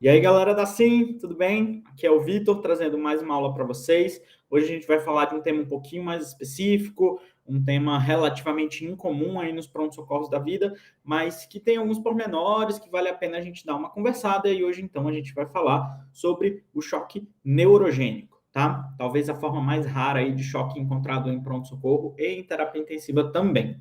E aí, galera da Sim, tudo bem? Aqui é o Vitor, trazendo mais uma aula para vocês. Hoje a gente vai falar de um tema um pouquinho mais específico, um tema relativamente incomum aí nos prontos-socorros da vida, mas que tem alguns pormenores que vale a pena a gente dar uma conversada. E hoje, então, a gente vai falar sobre o choque neurogênico, tá? Talvez a forma mais rara aí de choque encontrado em pronto-socorro e em terapia intensiva também.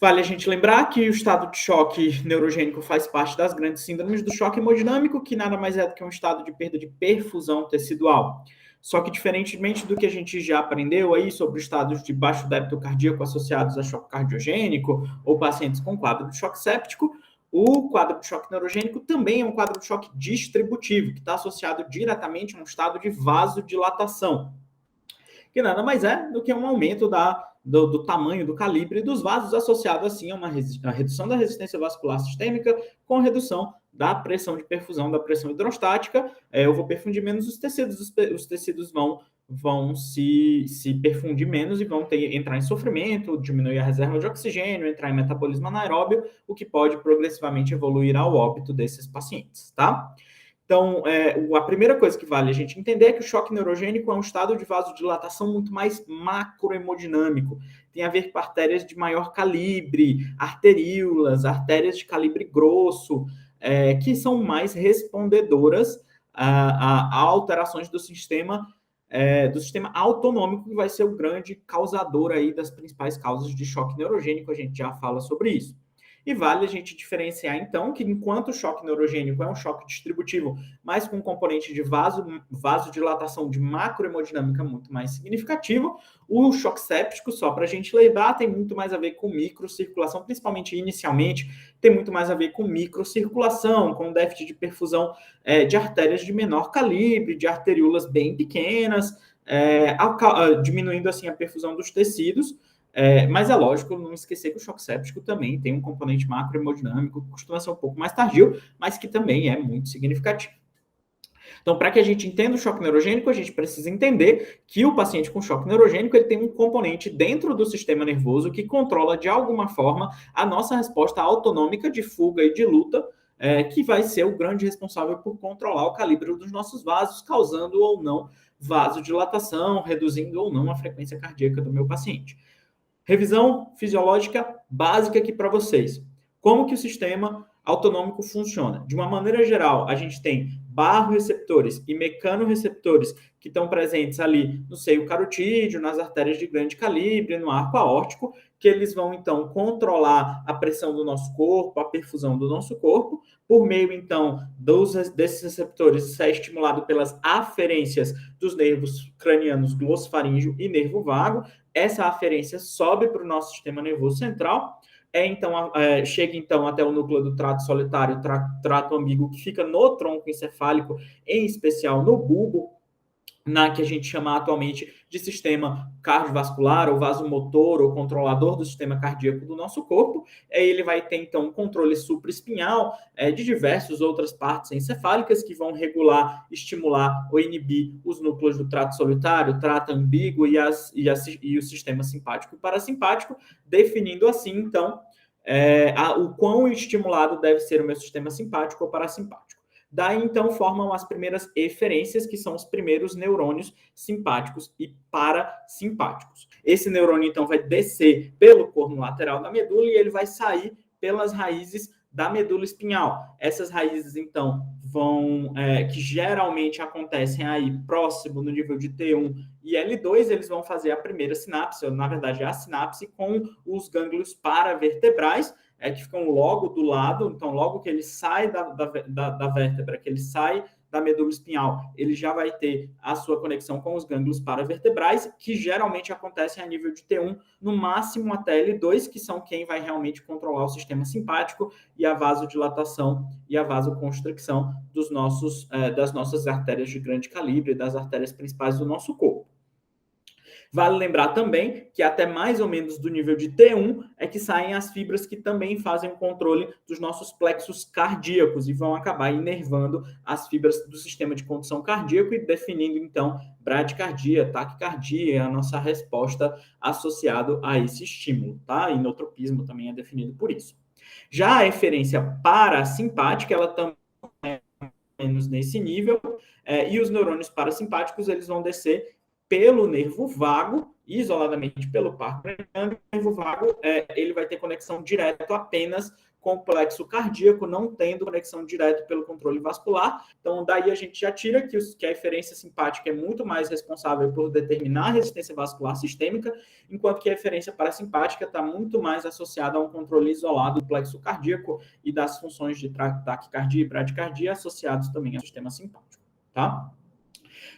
Vale a gente lembrar que o estado de choque neurogênico faz parte das grandes síndromes do choque hemodinâmico, que nada mais é do que um estado de perda de perfusão tecidual. Só que, diferentemente do que a gente já aprendeu aí sobre estados de baixo débito cardíaco associados a choque cardiogênico ou pacientes com quadro de choque séptico, o quadro de choque neurogênico também é um quadro de choque distributivo, que está associado diretamente a um estado de vasodilatação, que nada mais é do que um aumento do tamanho, do calibre dos vasos, associado assim a uma redução da resistência vascular sistêmica com redução da pressão de perfusão, da pressão hidrostática. Eu vou perfundir menos os tecidos vão se perfundir menos e vão entrar em sofrimento, diminuir a reserva de oxigênio, entrar em metabolismo anaeróbio, o que pode progressivamente evoluir ao óbito desses pacientes, tá? Então, a primeira coisa que vale a gente entender é que o choque neurogênico é um estado de vasodilatação muito mais macrohemodinâmico. Tem a ver com artérias de maior calibre, arteríolas, artérias de calibre grosso, que são mais respondedoras a alterações do sistema autonômico, que vai ser o grande causador aí das principais causas de choque neurogênico. A gente já fala sobre isso. E vale a gente diferenciar, então, que enquanto o choque neurogênico é um choque distributivo, mas com um componente de vasodilatação de macrohemodinâmica muito mais significativo, o choque séptico, só para a gente lembrar, tem muito mais a ver com microcirculação, principalmente inicialmente, tem muito mais a ver com microcirculação, com déficit de perfusão de artérias de menor calibre, de arteríolas bem pequenas, diminuindo assim a perfusão dos tecidos. Mas é lógico não esquecer que o choque séptico também tem um componente macrohemodinâmico, que costuma ser um pouco mais tardio, mas que também é muito significativo. Então, para que a gente entenda o choque neurogênico, a gente precisa entender que o paciente com choque neurogênico ele tem um componente dentro do sistema nervoso que controla, de alguma forma, a nossa resposta autonômica de fuga e de luta, que vai ser o grande responsável por controlar o calibre dos nossos vasos, causando ou não vasodilatação, reduzindo ou não a frequência cardíaca do meu paciente. Revisão fisiológica básica aqui para vocês. Como que o sistema autonômico funciona? De uma maneira geral, a gente tem barroreceptores e mecanorreceptores que estão presentes ali no seio carotídeo, nas artérias de grande calibre, no arco aórtico, que eles vão, então, controlar a pressão do nosso corpo, a perfusão do nosso corpo, por meio, então, desses receptores, isso é estimulado pelas aferências dos nervos cranianos glossofaríngeo e nervo vago. Essa aferência sobe para o nosso sistema nervoso central, chega então até o núcleo do trato solitário, trato ambíguo, que fica no tronco encefálico, em especial no bulbo, que a gente chama atualmente de sistema cardiovascular, ou vasomotor, ou controlador do sistema cardíaco do nosso corpo. Ele vai ter, então, um controle supraespinhal de diversas outras partes encefálicas que vão regular, estimular ou inibir os núcleos do trato solitário, trato ambíguo e o sistema simpático e parasimpático, definindo assim, então, o quão estimulado deve ser o meu sistema simpático ou parasimpático. Daí, então, formam as primeiras eferências, que são os primeiros neurônios simpáticos e parasimpáticos. Esse neurônio, então, vai descer pelo corno lateral da medula e ele vai sair pelas raízes da medula espinhal. Essas raízes, então, que geralmente acontecem aí próximo no nível de T1 e L2, eles vão fazer a primeira sinapse, ou, na verdade, a sinapse com os gânglios paravertebrais, que ficam logo do lado. Então, logo que ele sai da vértebra, que ele sai da medula espinhal, ele já vai ter a sua conexão com os gânglios paravertebrais, que geralmente acontecem a nível de T1, no máximo até L2, que são quem vai realmente controlar o sistema simpático e a vasodilatação e a vasoconstricção das nossas artérias de grande calibre, das artérias principais do nosso corpo. Vale lembrar também que até mais ou menos do nível de T1 é que saem as fibras que também fazem o controle dos nossos plexos cardíacos e vão acabar inervando as fibras do sistema de condução cardíaco e definindo, então, bradicardia, taquicardia, a nossa resposta associada a esse estímulo, tá? Inotropismo também é definido por isso. Já a eferência parasimpática, ela também menos nesse nível, e os neurônios parasimpáticos eles vão descer pelo nervo vago, isoladamente pelo par craniano. O nervo vago ele vai ter conexão direta apenas com o plexo cardíaco, não tendo conexão direta pelo controle vascular. Então, daí a gente já tira que a eferência simpática é muito mais responsável por determinar a resistência vascular sistêmica, enquanto que a eferência parasimpática está muito mais associada a um controle isolado do plexo cardíaco e das funções de taquicardia e bradicardia associados também ao sistema simpático, tá?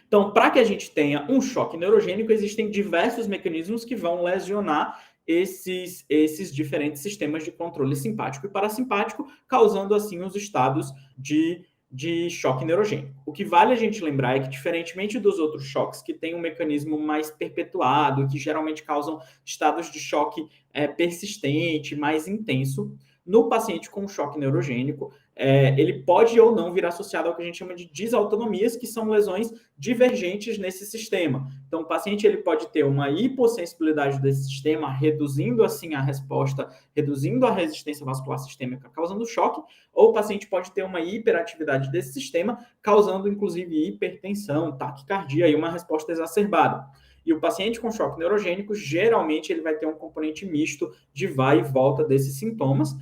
Então, para que a gente tenha um choque neurogênico, existem diversos mecanismos que vão lesionar esses diferentes sistemas de controle simpático e parasimpático, causando assim os estados de choque neurogênico. O que vale a gente lembrar é que, diferentemente dos outros choques que têm um mecanismo mais perpetuado, que geralmente causam estados de choque persistente, mais intenso, no paciente com choque neurogênico, ele pode ou não vir associado ao que a gente chama de desautonomias, que são lesões divergentes nesse sistema. Então, o paciente ele pode ter uma hipossensibilidade desse sistema, reduzindo assim a resposta, reduzindo a resistência vascular sistêmica, causando choque, ou o paciente pode ter uma hiperatividade desse sistema, causando inclusive hipertensão, taquicardia e uma resposta exacerbada. E o paciente com choque neurogênico, geralmente, ele vai ter um componente misto de vai e volta desses sintomas,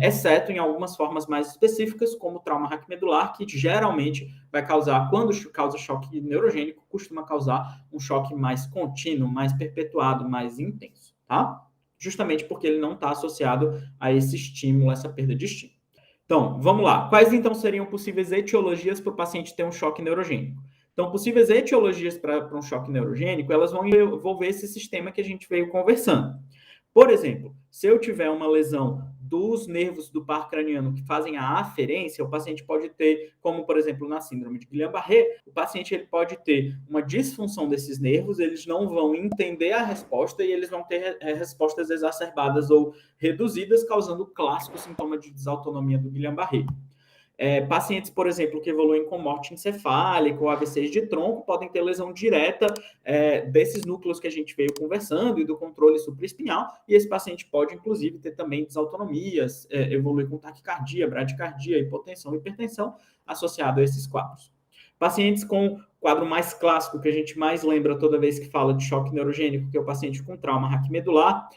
exceto em algumas formas mais específicas, como o trauma raquimedular, que geralmente vai causar, quando causa choque neurogênico, costuma causar um choque mais contínuo, mais perpetuado, mais intenso, tá? Justamente porque ele não está associado a esse estímulo, essa perda de estímulo. Então, vamos lá. Quais, então, seriam possíveis etiologias para o paciente ter um choque neurogênico? Então, possíveis etiologias para um choque neurogênico, elas vão envolver esse sistema que a gente veio conversando. Por exemplo, se eu tiver uma lesão dos nervos do par craniano que fazem a aferência, o paciente pode ter, como por exemplo na síndrome de Guillain-Barré, o paciente ele pode ter uma disfunção desses nervos, eles não vão entender a resposta e eles vão ter respostas exacerbadas ou reduzidas, causando o clássico sintoma de desautonomia do Guillain-Barré. Pacientes, por exemplo, que evoluem com morte encefálica ou AVCs de tronco podem ter lesão direta desses núcleos que a gente veio conversando e do controle supraespinhal, e esse paciente pode, inclusive, ter também desautonomias, evoluir com taquicardia, bradicardia, hipotensão e hipertensão associado a esses quadros. Pacientes com quadro mais clássico, que a gente mais lembra toda vez que fala de choque neurogênico, que é o paciente com trauma raquimedular,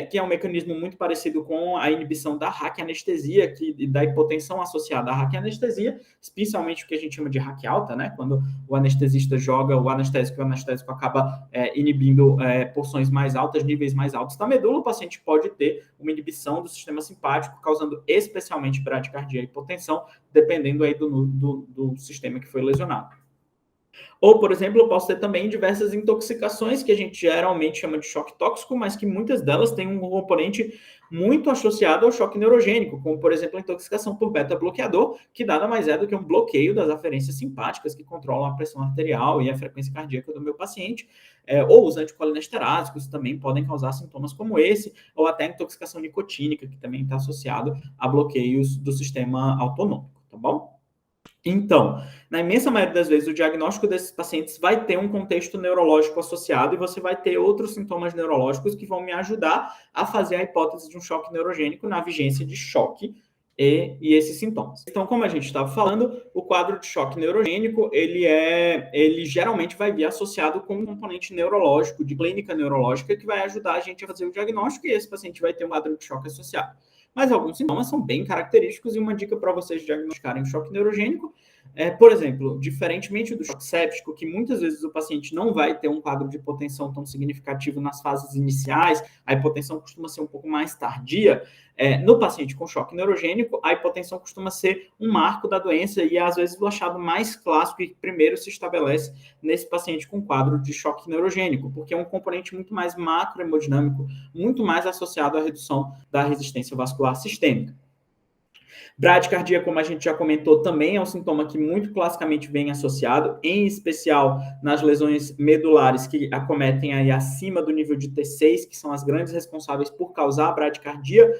que é um mecanismo muito parecido com a inibição da raquianestesia e da hipotensão associada à raquianestesia, especialmente o que a gente chama de raque alta, né? Quando o anestesista joga o anestésico acaba inibindo porções mais altas, níveis mais altos da medula, o paciente pode ter uma inibição do sistema simpático, causando especialmente bradicardia e hipotensão, dependendo aí do sistema que foi lesionado. Ou, por exemplo, eu posso ter também diversas intoxicações que a gente geralmente chama de choque tóxico, mas que muitas delas têm um componente muito associado ao choque neurogênico, como, por exemplo, a intoxicação por beta-bloqueador, que nada mais é do que um bloqueio das aferências simpáticas que controlam a pressão arterial e a frequência cardíaca do meu paciente, ou os anticolinesterásicos também podem causar sintomas como esse, ou até a intoxicação nicotínica, que também está associado a bloqueios do sistema autonômico, tá bom? Então, na imensa maioria das vezes, o diagnóstico desses pacientes vai ter um contexto neurológico associado e você vai ter outros sintomas neurológicos que vão me ajudar a fazer a hipótese de um choque neurogênico na vigência de choque e esses sintomas. Então, como a gente estava falando, o quadro de choque neurogênico, ele geralmente vai vir associado com um componente neurológico, de clínica neurológica, que vai ajudar a gente a fazer o diagnóstico e esse paciente vai ter um quadro de choque associado. Mas alguns sintomas são bem característicos e uma dica para vocês diagnosticarem o choque neurogênico por exemplo, diferentemente do choque séptico, que muitas vezes o paciente não vai ter um quadro de hipotensão tão significativo nas fases iniciais, a hipotensão costuma ser um pouco mais tardia, no paciente com choque neurogênico, a hipotensão costuma ser um marco da doença e às vezes o achado mais clássico e que primeiro se estabelece nesse paciente com quadro de choque neurogênico, porque é um componente muito mais macrohemodinâmico, muito mais associado à redução da resistência vascular sistêmica. Bradicardia, como a gente já comentou, também é um sintoma que muito classicamente vem associado, em especial nas lesões medulares que acometem aí acima do nível de T6, que são as grandes responsáveis por causar a bradicardia,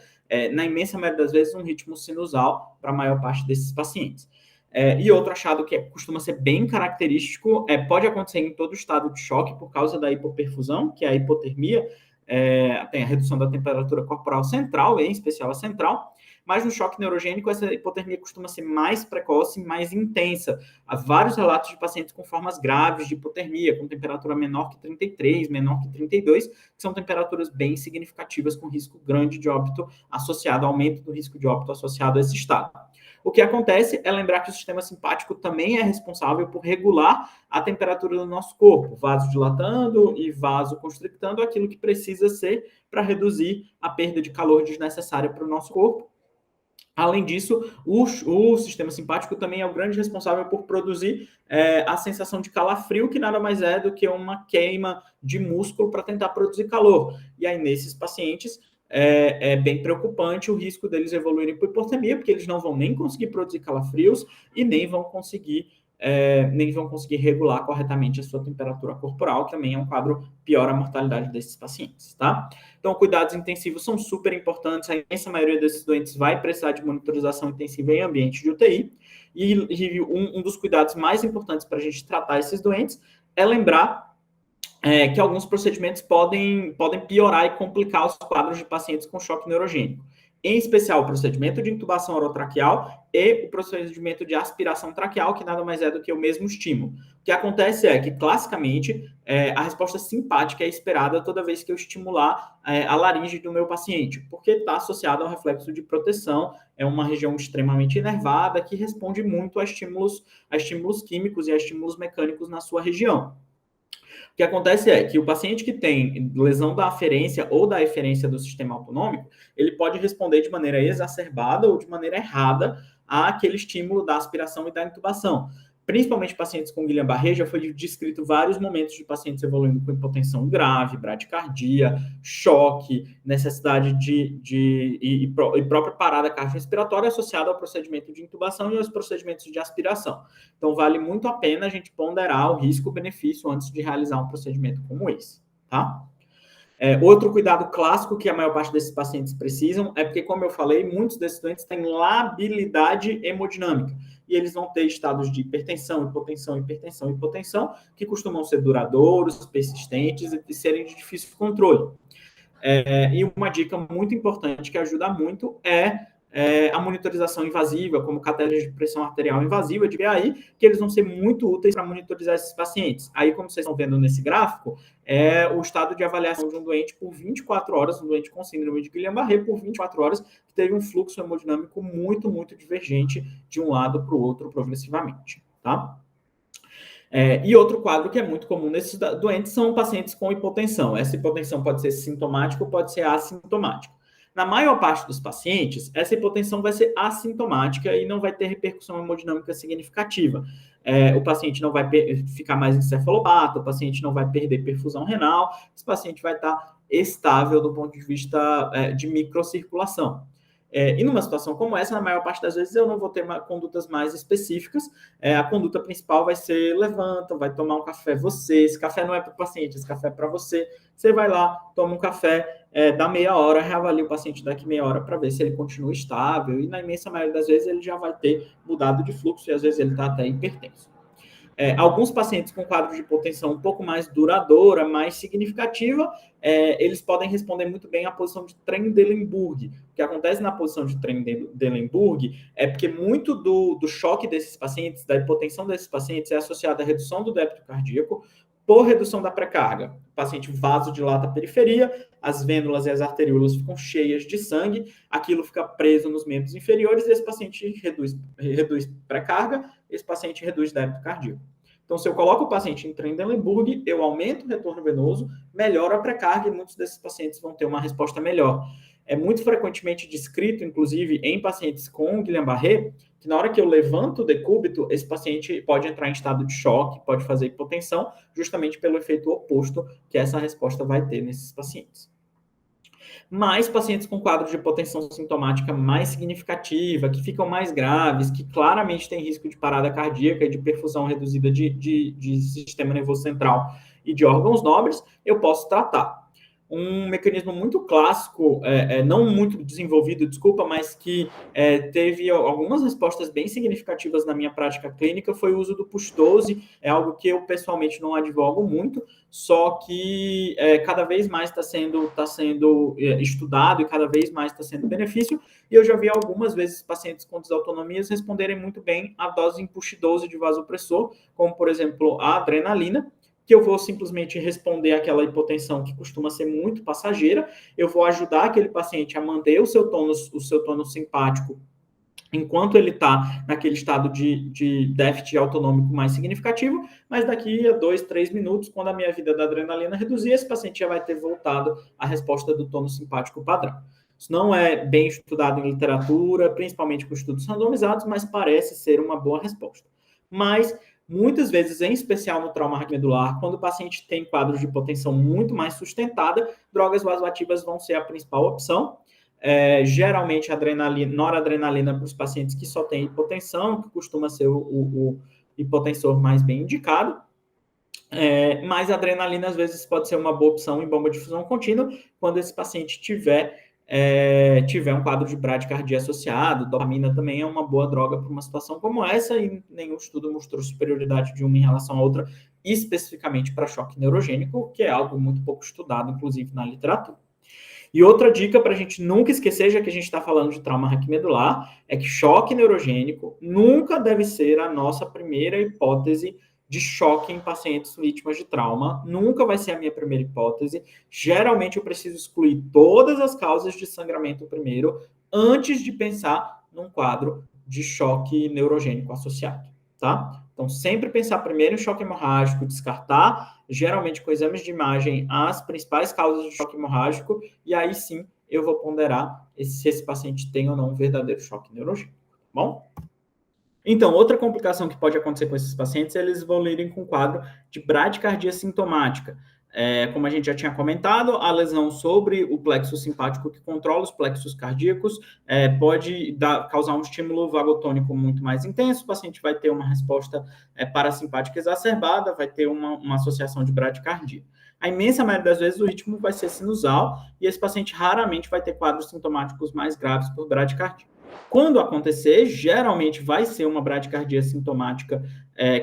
na imensa maioria das vezes um ritmo sinusal para a maior parte desses pacientes. E outro achado que costuma ser bem característico, pode acontecer em todo estado de choque por causa da hipoperfusão, que é a hipotermia, tem a redução da temperatura corporal central, em especial a central, mas no choque neurogênico essa hipotermia costuma ser mais precoce, mais intensa. Há vários relatos de pacientes com formas graves de hipotermia, com temperatura menor que 33, menor que 32, que são temperaturas bem significativas com risco grande de óbito associado, aumento do risco de óbito associado a esse estado. O que acontece é lembrar que o sistema simpático também é responsável por regular a temperatura do nosso corpo, vasodilatando e vasoconstrictando aquilo que precisa ser para reduzir a perda de calor desnecessária para o nosso corpo. Além disso, o sistema simpático também é o grande responsável por produzir a sensação de calafrio, que nada mais é do que uma queima de músculo para tentar produzir calor. E aí, nesses pacientes, é bem preocupante o risco deles evoluírem para hipotermia, porque eles não vão nem conseguir produzir calafrios e nem vão conseguir regular corretamente a sua temperatura corporal, que também é um quadro pior a mortalidade desses pacientes, tá? Então, cuidados intensivos são super importantes. A imensa maioria desses doentes vai precisar de monitorização intensiva em ambiente de UTI. E um dos cuidados mais importantes para a gente tratar esses doentes é lembrar que alguns procedimentos podem piorar e complicar os quadros de pacientes com choque neurogênico. Em especial, o procedimento de intubação orotraqueal e o procedimento de aspiração traqueal, que nada mais é do que o mesmo estímulo. O que acontece é que, classicamente, a resposta simpática é esperada toda vez que eu estimular a laringe do meu paciente, porque está associado ao reflexo de proteção, é uma região extremamente inervada que responde muito a estímulos químicos e a estímulos mecânicos na sua região. O que acontece é que o paciente que tem lesão da aferência ou da eferência do sistema autonômico, ele pode responder de maneira exacerbada ou de maneira errada àquele estímulo da aspiração e da intubação. Principalmente pacientes com Guillain-Barré, já foi descrito vários momentos de pacientes evoluindo com hipotensão grave, bradicardia, choque, necessidade e própria parada cardiorrespiratória associada ao procedimento de intubação e aos procedimentos de aspiração. Então, vale muito a pena a gente ponderar o risco-benefício antes de realizar um procedimento como esse, tá? Outro cuidado clássico que a maior parte desses pacientes precisam é porque, como eu falei, muitos desses doentes têm labilidade hemodinâmica e eles vão ter estados de hipertensão, hipotensão, hipertensão, hipotensão, que costumam ser duradouros, persistentes e serem de difícil controle. E uma dica muito importante que ajuda muito é a monitorização invasiva, como catéteres de pressão arterial invasiva, de VAI, que eles vão ser muito úteis para monitorizar esses pacientes. Aí, como vocês estão vendo nesse gráfico, é o estado de avaliação de um doente por 24 horas, um doente com síndrome de Guillain-Barré por 24 horas, que teve um fluxo hemodinâmico muito, muito divergente de um lado para o outro progressivamente, tá? E outro quadro que é muito comum nesses doentes são pacientes com hipotensão. Essa hipotensão pode ser sintomática ou pode ser assintomática. Na maior parte dos pacientes, essa hipotensão vai ser assintomática e não vai ter repercussão hemodinâmica significativa. O paciente não vai ficar mais encefalopata, o paciente não vai perder perfusão renal, esse paciente vai estar estável do ponto de vista de microcirculação. E numa situação como essa, na maior parte das vezes, eu não vou ter condutas mais específicas. A conduta principal vai ser: levanta, vai tomar um café você. Esse café não é para o paciente, esse café é para você. Você vai lá, toma um café, dá meia hora, reavalia o paciente daqui meia hora para ver se ele continua estável. E na imensa maioria das vezes, ele já vai ter mudado de fluxo e às vezes ele está até hipertenso. Alguns pacientes com quadro de hipotensão um pouco mais duradoura, mais significativa, eles podem responder muito bem à posição de Trendelenburg. O que acontece na posição de Trendelenburg é porque muito do choque desses pacientes, da hipotensão desses pacientes, é associado à redução do débito cardíaco por redução da pré-carga. O paciente vasodilata a periferia, as vênulas e as arteríolas ficam cheias de sangue, aquilo fica preso nos membros inferiores e esse paciente reduz pré-carga, esse paciente reduz débito cardíaco. Então, se eu coloco o paciente em Trendelenburg, eu aumento o retorno venoso, melhoro a pré-carga e muitos desses pacientes vão ter uma resposta melhor. É muito frequentemente descrito, inclusive, em pacientes com Guillain-Barré, que na hora que eu levanto o decúbito, esse paciente pode entrar em estado de choque, pode fazer hipotensão, justamente pelo efeito oposto que essa resposta vai ter nesses pacientes. Mas pacientes com quadro de hipotensão sintomática mais significativa, que ficam mais graves, que claramente têm risco de parada cardíaca e de perfusão reduzida de sistema nervoso central e de órgãos nobres, eu posso tratar. um mecanismo muito clássico, não muito desenvolvido, desculpa, mas que teve algumas respostas bem significativas na minha prática clínica, foi o uso do push-dose. É algo que eu pessoalmente não advogo muito, só que cada vez mais está sendo estudado e cada vez mais está sendo benefício, e eu já vi algumas vezes pacientes com desautonomias responderem muito bem a dose em push-dose de vasopressor, como, por exemplo, a adrenalina, que eu vou simplesmente responder àquela hipotensão que costuma ser muito passageira, eu vou ajudar aquele paciente a manter o seu tônus simpático enquanto ele está naquele estado de déficit autonômico mais significativo, mas daqui a 2, 3 minutos, quando a minha vida da adrenalina reduzir, esse paciente já vai ter voltado à resposta do tônus simpático padrão. Isso não é bem estudado em literatura, principalmente com estudos randomizados, mas parece ser uma boa resposta. Mas muitas vezes, em especial no trauma medular, quando o paciente tem quadros de hipotensão muito mais sustentada, drogas vasoativas vão ser a principal opção. Geralmente, adrenalina, noradrenalina para os pacientes que só têm hipotensão, que costuma ser o hipotensor mais bem indicado. Mas a adrenalina, às vezes, pode ser uma boa opção em bomba de difusão contínua, quando esse paciente tiver um quadro de bradicardia associado. Dopamina também é uma boa droga para uma situação como essa, e nenhum estudo mostrou superioridade de uma em relação à outra, especificamente para choque neurogênico, que é algo muito pouco estudado, inclusive, na literatura. E outra dica para a gente nunca esquecer, já que a gente está falando de trauma raquimedular, é que choque neurogênico nunca deve ser a nossa primeira hipótese de choque em pacientes vítimas de trauma. Nunca vai ser a minha primeira hipótese. Geralmente eu preciso excluir todas as causas de sangramento primeiro, antes de pensar num quadro de choque neurogênico associado, tá? Então, sempre pensar primeiro em choque hemorrágico, descartar, geralmente com exames de imagem, as principais causas de choque hemorrágico, e aí sim eu vou ponderar se esse paciente tem ou não um verdadeiro choque neurogênico, tá bom? Então, outra complicação que pode acontecer com esses pacientes é eles evoluírem com quadro de bradicardia sintomática. Como a gente já tinha comentado, a lesão sobre o plexo simpático que controla os plexos cardíacos pode causar um estímulo vagotônico muito mais intenso, o paciente vai ter uma resposta parasimpática exacerbada, vai ter uma associação de bradicardia. A imensa maioria das vezes o ritmo vai ser sinusal e esse paciente raramente vai ter quadros sintomáticos mais graves por bradicardia. Quando acontecer, geralmente vai ser uma bradicardia sintomática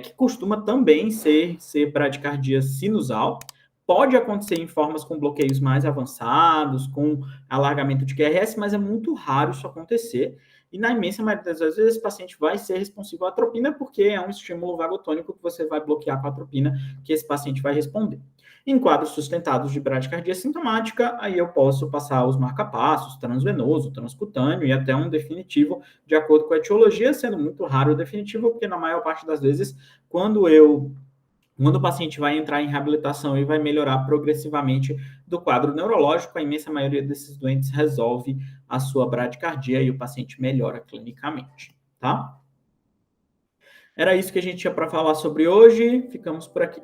que costuma também ser bradicardia sinusal. Pode acontecer em formas com bloqueios mais avançados, com alargamento de QRS, mas é muito raro isso acontecer. E na imensa maioria das vezes, esse paciente vai ser responsivo à atropina, porque é um estímulo vagotônico que você vai bloquear com a atropina, que esse paciente vai responder. Em quadros sustentados de bradicardia sintomática, aí eu posso passar os marcapassos, transvenoso, transcutâneo e até um definitivo, de acordo com a etiologia, sendo muito raro o definitivo, porque na maior parte das vezes, quando o paciente vai entrar em reabilitação e vai melhorar progressivamente do quadro neurológico, a imensa maioria desses doentes resolve a sua bradicardia e o paciente melhora clinicamente, tá? Era isso que a gente tinha para falar sobre hoje. Ficamos por aqui.